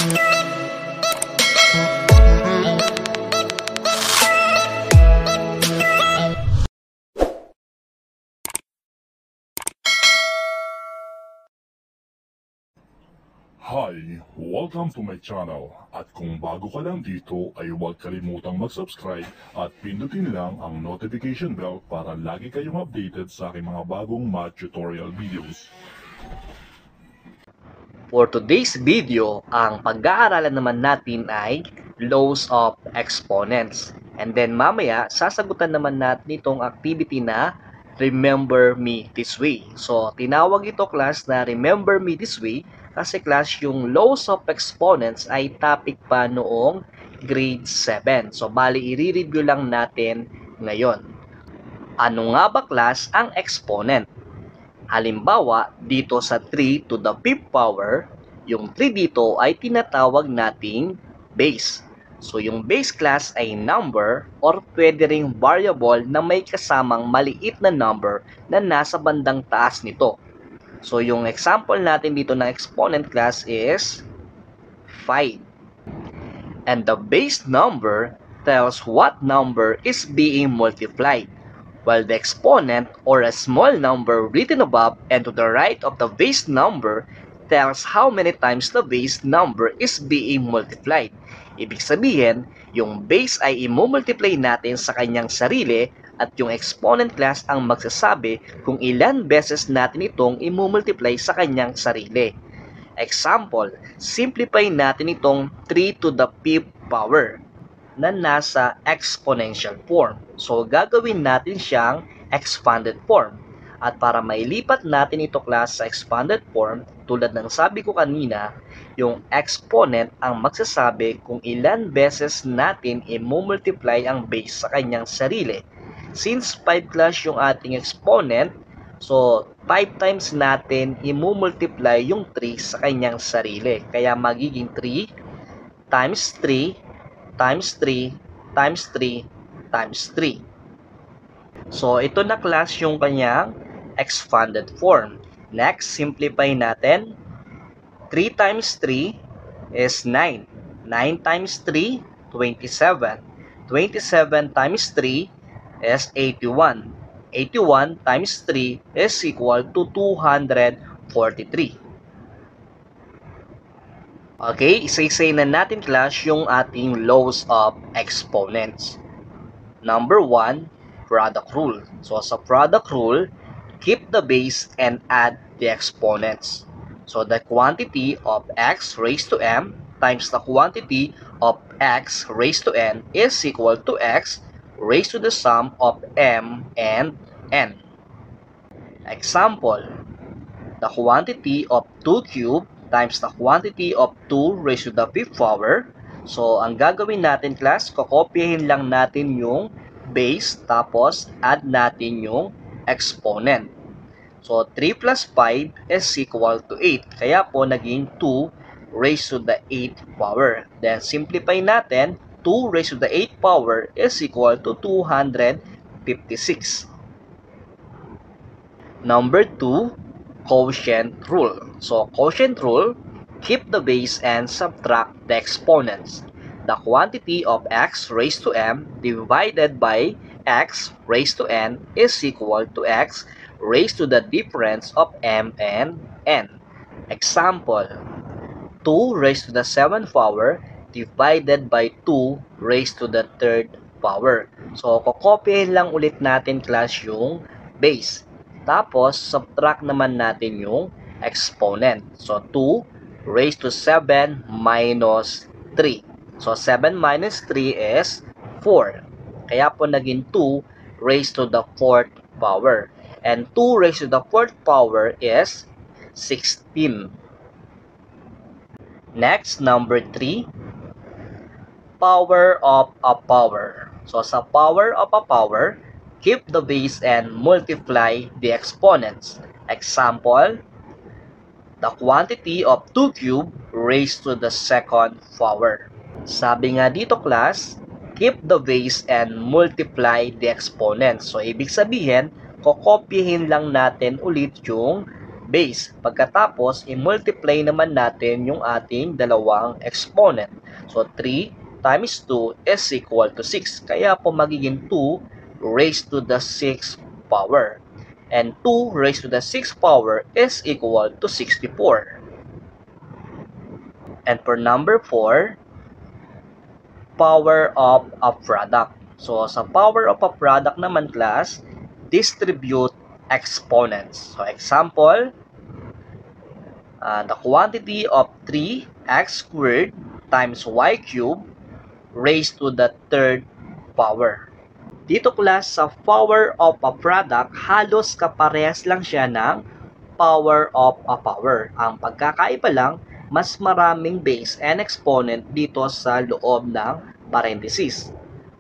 Hi! Welcome to my channel. At kung bago ka lang dito ay huwag kalimutang mag-subscribe at pindutin lang ang notification bell para lagi kayong updated sa aking mga bagong math tutorial videos. For today's video, ang pag-aaralan naman natin ay laws of exponents. And then mamaya, sasagutan naman natin itong activity na Remember Me This Way. So, tinawag ito class na Remember Me This Way kasi class yung laws of exponents ay topic pa noong grade 7. So, bali i-review lang natin ngayon. Ano nga ba class ang exponent? Halimbawa, dito sa 3 to the 5th power, yung 3 dito ay tinatawag nating base. So, yung base class ay number or pwede ring variable na may kasamang maliit na number na nasa bandang taas nito. So, yung example natin dito ng exponent class is 5. And the base number tells what number is being multiplied, while the exponent or a small number written above and to the right of the base number tells how many times the base number is being multiplied. Ibig sabihin, yung base ay i-multiply natin sa kanyang sarili at yung exponent class ang magsasabi kung ilan beses natin itong i-multiply sa kanyang sarili. Example, simplify natin itong 3 to the 5th power na nasa exponential form. So, gagawin natin siyang expanded form. At para mailipat natin ito class sa expanded form, tulad ng sabi ko kanina, yung exponent ang magsasabi kung ilan beses natin i-multiply ang base sa kanyang sarili. Since 5 class yung ating exponent, so 5 times natin i-multiply yung 3 sa kanyang sarili. Kaya magiging 3 times 3 times 3 times 3 times 3. So, ito na class yung kanyang expanded form. Next, simplify natin. 3 times 3 is 9. 9 times 3, 27. 27 times 3 is 81. 81 times 3 is equal to 243. Okay, isa-isay na natin class yung ating laws of exponents. Number 1, product rule. So, sa product rule, keep the base and add the exponents. So, the quantity of x raised to m times the quantity of x raised to n is equal to x raised to the sum of m and n. Example, the quantity of 2 cubed times the quantity of 2 raised to the 5th power. So, ang gagawin natin class, kokopyahin lang natin yung base, tapos add natin yung exponent. So, 3 plus 5 is equal to 8. Kaya po, naging 2 raised to the 8th power. Then, simplify natin, 2 raised to the 8th power is equal to 256. Number 2, quotient rule. So, quotient rule, keep the base and subtract the exponents. The quantity of x raised to m divided by x raised to n is equal to x raised to the difference of m and n. Example, 2 raised to the 7th power divided by 2 raised to the 3rd power. So, kokopyahin lang ulit natin class yung base. Tapos, subtract naman natin yung exponent. So, 2 raised to 7 minus 3. So, 7 minus 3 is 4. Kaya po naging 2 raised to the 4th power. And 2 raised to the 4th power is 16. Next, number 3, power of a power. So, sa power of a power, keep the base and multiply the exponents. Example, the quantity of 2 cubed raised to the 2nd power. Sabi nga dito class, keep the base and multiply the exponents. So, ibig sabihin, kokopyahin lang natin ulit yung base. Pagkatapos, i-multiply naman natin yung ating dalawang exponent. So, 3 times 2 is equal to 6. Kaya po magiging 2 raised to the 6th power. And 2 raised to the 6th power is equal to 64. And for number 4, power of a product. So, sa power of a product naman class, distribute exponents. So, example, the quantity of 3x squared times y cubed raised to the third power. Dito class, sa power of a product, halos kaparehas lang siya ng power of a power. Ang pagkakaiba lang, mas maraming base and exponent dito sa loob ng parenthesis.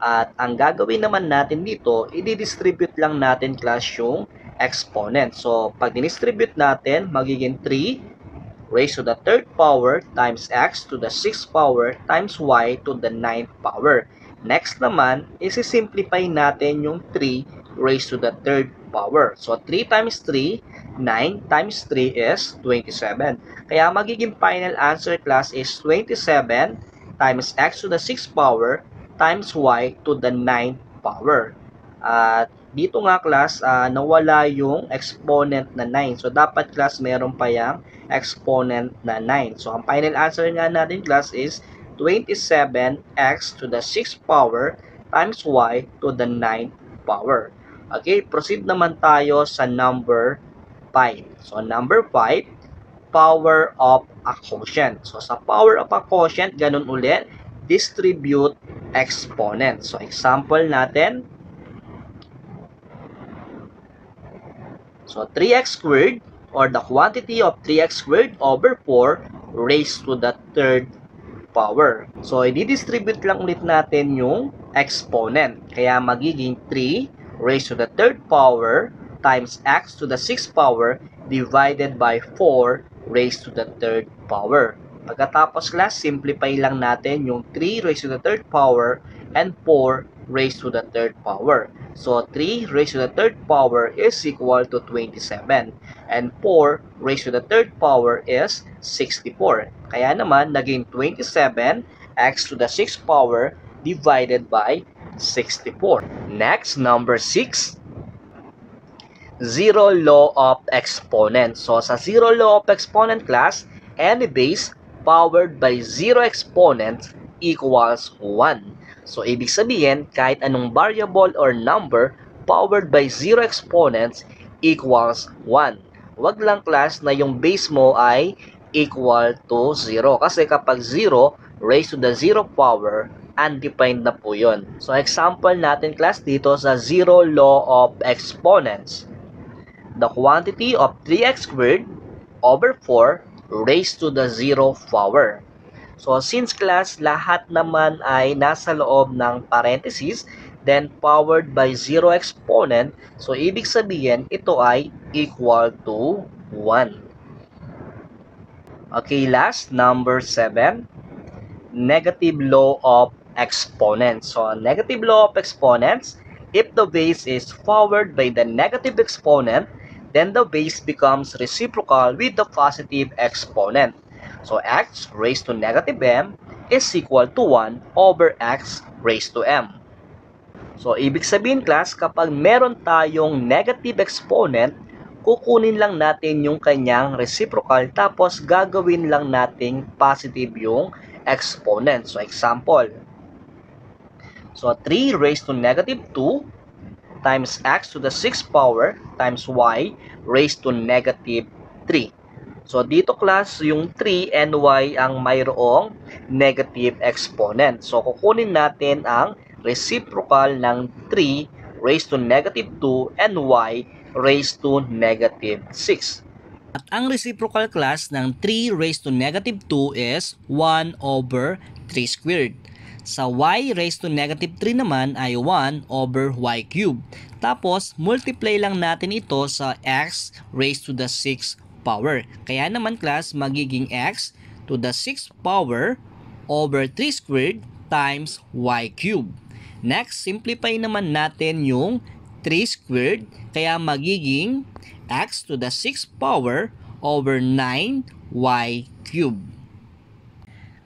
At ang gagawin naman natin dito, i-distribute lang natin class yung exponent. So, pag distribute natin, magiging 3 raised to the third power times x to the 6th power times y to the 9th power. Next naman, isi-simplify natin yung 3 raised to the third power. So, 3 times 3, 9 times 3 is 27. Kaya magiging final answer class is 27 times x to the 6th power times y to the 9th power. At dito nga class, nawala yung exponent na 9. So, dapat class meron pa yung exponent na 9. So, ang final answer nga natin class is 27x to the 6th power times y to the 9th power. Okay, proceed naman tayo sa number 5. So, number 5, power of a quotient. So, sa power of a quotient, ganun ulit, distribute exponent. So, example natin, so, 3x squared or the quantity of 3x squared over 4 raised to the third power. So, i-distribute lang ulit natin yung exponent. Kaya magiging 3 raised to the third power times x to the 6th power divided by 4 raised to the third power. Pagkatapos class, simplify lang natin yung 3 raised to the third power and 4 raised to the third power. So, 3 raised to the third power is equal to 27. And 4 raised to the third power is 64. Kaya naman, naging 27 x to the 6th power divided by 64. Next, number 6. Zero law of exponent. So, sa zero law of exponent class, any base powered by zero exponent equals 1. So, ibig sabihin, kahit anong variable or number powered by zero exponents equals 1. Wag lang class na yung base mo ay equal to 0. Kasi kapag 0 raised to the 0 power, undefined na po yun. So, example natin class dito sa zero law of exponents. The quantity of 3x squared over 4 raised to the 0 power. So, since class, lahat naman ay nasa loob ng parenthesis, then powered by 0 exponent, so ibig sabihin, ito ay equal to 1. Okay, last, number 7, negative law of exponents. So, negative law of exponents, if the base is powered by the negative exponent, then the base becomes reciprocal with the positive exponent. So, x raised to negative m is equal to 1 over x raised to m. So, ibig sabihin class, kapag meron tayong negative exponent, kukunin lang natin yung kanyang reciprocal tapos gagawin lang nating positive yung exponent. So, example. So, 3 raised to negative 2 times x to the 6th power times y raised to negative 3. So, dito class, yung 3 and y ang mayroong negative exponent. So, kukunin natin ang reciprocal ng 3 raised to negative 2 and y raised to negative 6. At ang reciprocal class ng 3 raised to negative 2 is 1 over 3 squared. Sa y raised to negative 3 naman ay 1 over y cubed. Tapos, multiply lang natin ito sa x raised to the 6th power. Kaya naman class, magiging x to the 6th power over 3 squared times y cubed. Next, simplify naman natin yung 3 squared. Kaya magiging x to the 6th power over 9y cubed.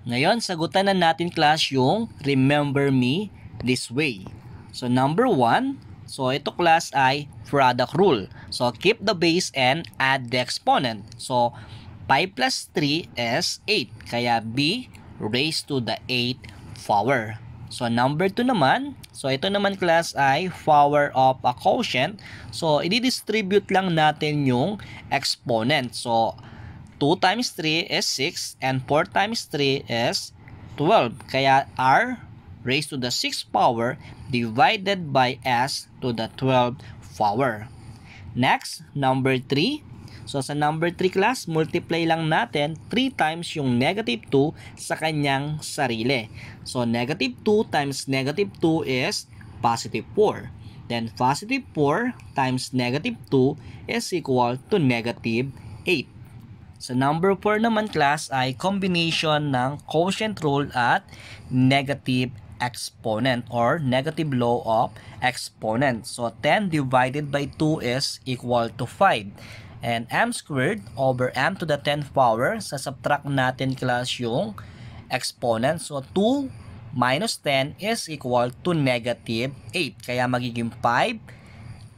Ngayon, sagutan na natin class yung remember me this way. So number 1, so ito class ay product rule. So keep the base and add the exponent. So 5 plus 3 is 8. Kaya b raised to the 8th power. So number 2 naman, so ito naman class ay power of a quotient. So i-distribute lang natin yung exponent. So 2 times 3 is 6 and 4 times 3 is 12. Kaya r raised to the 6th power divided by s to the 12th power. Next, number 3. So sa number 3 class, multiply lang natin 3 times yung negative 2 sa kanyang sarili. So negative 2 times negative 2 is positive 4. Then positive 4 times negative 2 is equal to negative 8. Sa number 4 naman class ay combination ng quotient rule at negative exponent or negative law of exponent. So 10 divided by 2 is equal to 5. And m squared over m to the 10th power, sasubtract natin class yung exponent. So 2 minus 10 is equal to negative 8. Kaya magiging 5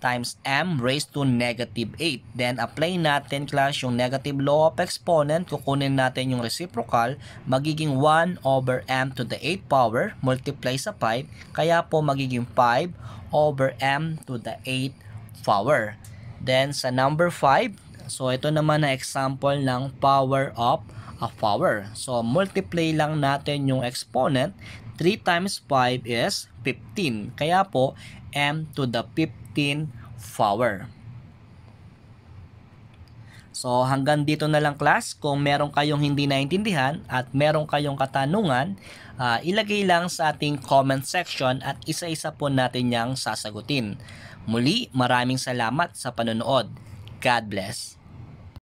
times m raised to negative 8. Then apply natin class yung negative law of exponent. Kukunin natin yung reciprocal. Magiging 1 over m to the 8th power multiply sa 5. Kaya po magiging 5 over m to the 8th power. Then sa number 5, so ito naman na example ng power of a power. So multiply lang natin yung exponent. 3 times 5 is 15. Kaya po m to the 15th power. So hanggang dito na lang class. Kung meron kayong hindi naintindihan at meron kayong katanungan, ilagay lang sa ating comment section at isa-isa po natin yang sasagutin. Muli, maraming salamat sa panonood. God bless.